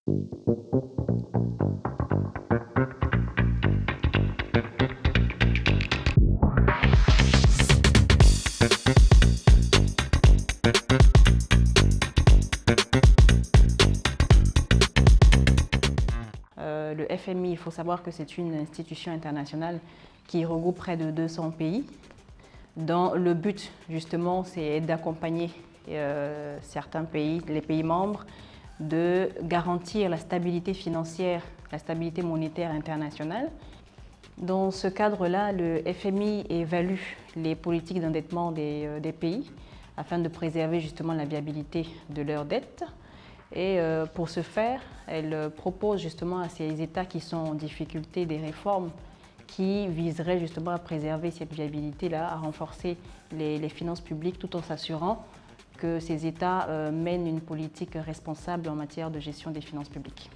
Le FMI, il faut savoir que c'est une institution internationale qui regroupe près de 200 pays, dont le but, justement, c'est d'accompagner certains pays, les pays membres, de garantir la stabilité financière, la stabilité monétaire internationale. Dans ce cadre-là, le FMI évalue les politiques d'endettement des pays afin de préserver justement la viabilité de leurs dettes. Et pour ce faire, elle propose justement à ces États qui sont en difficulté des réformes qui viseraient justement à préserver cette viabilité-là, à renforcer les finances publiques tout en s'assurant que ces États mènent une politique responsable en matière de gestion des finances publiques.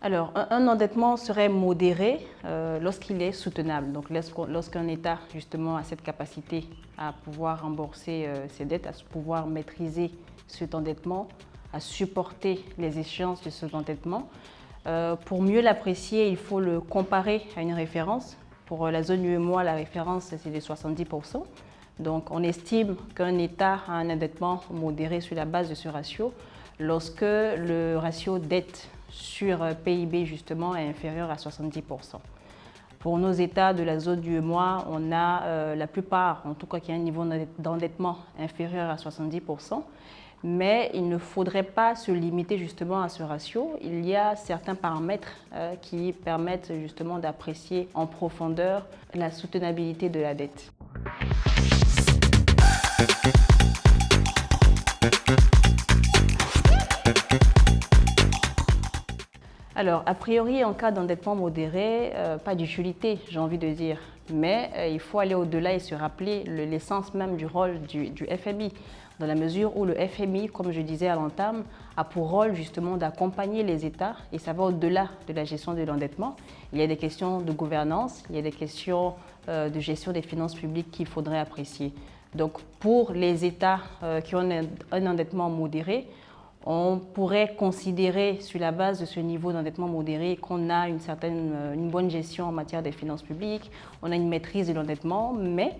Alors, un endettement serait modéré lorsqu'il est soutenable. Donc, lorsqu'un État, justement, a cette capacité à pouvoir rembourser ses dettes, à pouvoir maîtriser cet endettement, à supporter les échéances de cet endettement. Pour mieux l'apprécier, il faut le comparer à une référence. Pour la zone UEMOA, la référence, c'est de 70%. Donc, on estime qu'un État a un endettement modéré sur la base de ce ratio lorsque le ratio dette sur PIB justement est inférieur à 70%. Pour nos États de la zone du UEMOA, on a la plupart, en tout cas qui a un niveau d'endettement inférieur à 70%, mais il ne faudrait pas se limiter justement à ce ratio. Il y a certains paramètres qui permettent justement d'apprécier en profondeur la soutenabilité de la dette. Alors, a priori, en cas d'endettement modéré, pas d'utilité, j'ai envie de dire. Mais il faut aller au-delà et se rappeler l'essence même du rôle du FMI, dans la mesure où le FMI, comme je disais à l'entame, a pour rôle justement d'accompagner les États, et ça va au-delà de la gestion de l'endettement. Il y a des questions de gouvernance, il y a des questions de gestion des finances publiques qu'il faudrait apprécier. Donc, pour les États qui ont un endettement modéré, on pourrait considérer, sur la base de ce niveau d'endettement modéré, qu'on a une bonne gestion en matière des finances publiques, on a une maîtrise de l'endettement, mais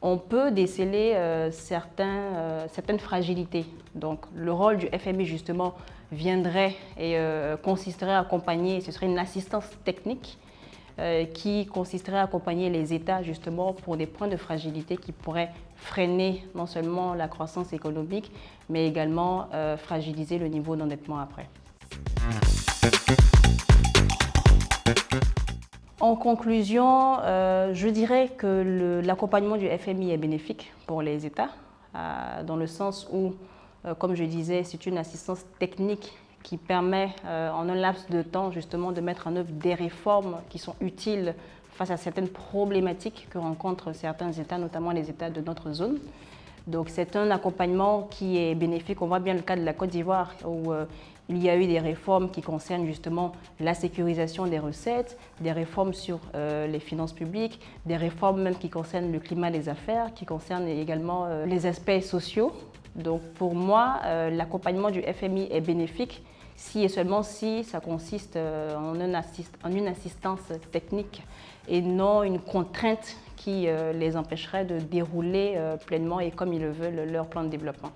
on peut déceler certaines fragilités. Donc, le rôle du FMI, justement, viendrait et consisterait à accompagner, ce serait une assistance technique qui consisterait à accompagner les États justement pour des points de fragilité qui pourraient freiner non seulement la croissance économique, mais également fragiliser le niveau d'endettement après. En conclusion, je dirais que l'accompagnement du FMI est bénéfique pour les États, dans le sens où, comme je disais, c'est une assistance technique qui permet en un laps de temps justement de mettre en œuvre des réformes qui sont utiles face à certaines problématiques que rencontrent certains États, notamment les États de notre zone. Donc c'est un accompagnement qui est bénéfique. On voit bien le cas de la Côte d'Ivoire où il y a eu des réformes qui concernent justement la sécurisation des recettes, des réformes sur les finances publiques, des réformes même qui concernent le climat des affaires, qui concernent également les aspects sociaux. Donc pour moi, l'accompagnement du FMI est bénéfique si et seulement si ça consiste en une assistance technique et non une contrainte qui les empêcherait de dérouler pleinement et comme ils le veulent leur plan de développement.